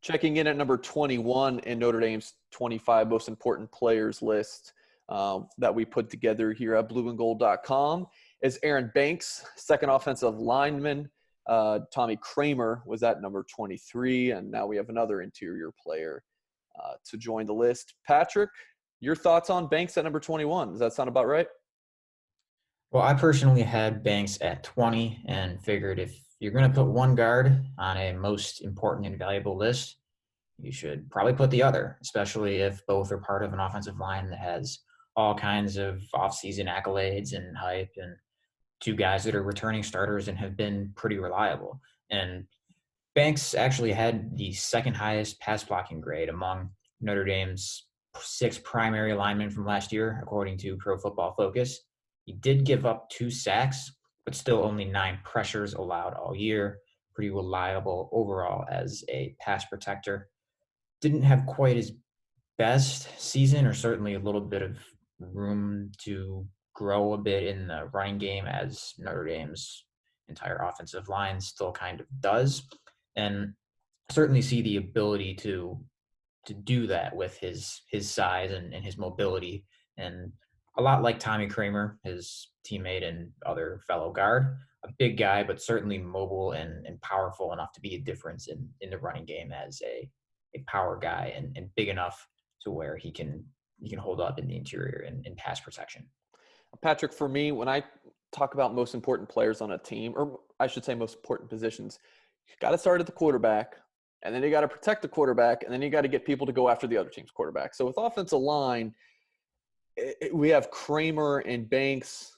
Checking in at number 21 in Notre Dame's 25 most important players list that we put together here at blueandgold.com is Aaron Banks, second offensive lineman. Tommy Kramer was at number 23, and now we have another interior player to join the list. Patrick, your thoughts on Banks at number 21? Does that sound about right? Well, I personally had Banks at 20 and figured if you're going to put one guard on a most important and valuable list, you should probably put the other, especially if both are part of an offensive line that has all kinds of offseason accolades and hype, and two guys that are returning starters and have been pretty reliable. And Banks actually had the second highest pass blocking grade among Notre Dame's six primary linemen from last year, according to Pro Football Focus. He did give up 2 sacks, but still only 9 pressures allowed all year. Pretty reliable overall as a pass protector. Didn't have quite his best season, or certainly a little bit of room to grow a bit in the running game, as Notre Dame's entire offensive line still kind of does. And certainly see the ability to do that with his size and his mobility, and a lot like Tommy Kramer, his teammate and other fellow guard, a big guy, but certainly mobile and powerful enough to be a difference in the running game as a power guy, and big enough to where he can hold up in the interior and pass protection. Patrick, for me, when I talk about most important players on a team, or I should say most important positions, you got to start at the quarterback, and then you got to protect the quarterback, and then you got to get people to go after the other team's quarterback. So with offensive line, we have Kramer and Banks.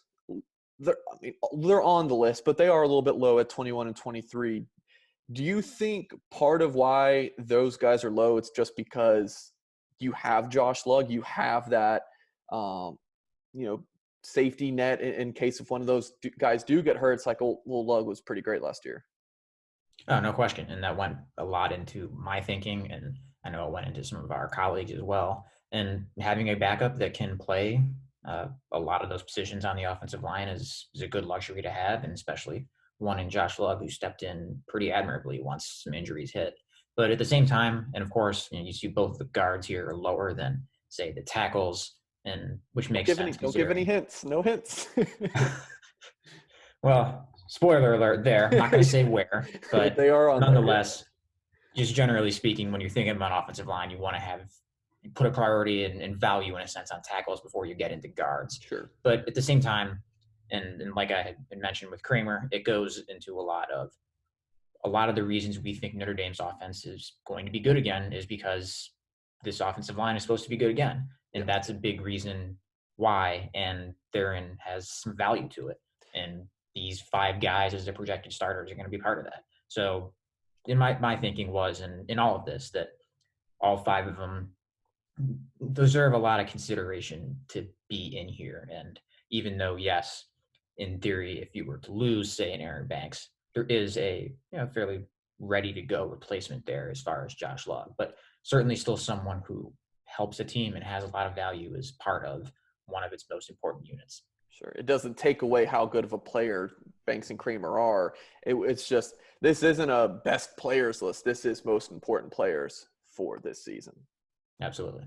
They're on the list, but they are a little bit low at 21 and 23. Do you think part of why those guys are low, it's just because you have Josh Lugg, you have that, safety net in case if one of those guys do get hurt? It's like, well, Lugg was pretty great last year. Oh, no question. And that went a lot into my thinking, and I know it went into some of our colleagues as well. And having a backup that can play a lot of those positions on the offensive line is a good luxury to have, and especially one in Josh Lugg, who stepped in pretty admirably once some injuries hit. But at the same time, and of course, you see both the guards here are lower than, say, the tackles, and which makes sense Don't give any considering. hints. No hints. Well, spoiler alert there. I'm not going to say where, but They are on there. Yeah. nonetheless, just generally speaking, when you're thinking about offensive line, you want to put a priority and value in a sense on tackles before you get into guards. Sure. But at the same time, and like I had mentioned with Kramer, it goes into a lot of the reasons we think Notre Dame's offense is going to be good again is because this offensive line is supposed to be good again. And that's a big reason why, and therein has some value to it. And these 5 guys as the projected starters are going to be part of that. So in my thinking was, in all of this, that all 5 of them deserve a lot of consideration to be in here. And even though, yes, in theory, if you were to lose, say, an Aaron Banks, there is a fairly ready to go replacement there as far as Josh Lugg, but certainly still someone who helps a team and has a lot of value as part of one of its most important units. Sure. It doesn't take away how good of a player Banks and Kramer are. It's just, this isn't a best players list. This is most important players for this season. Absolutely.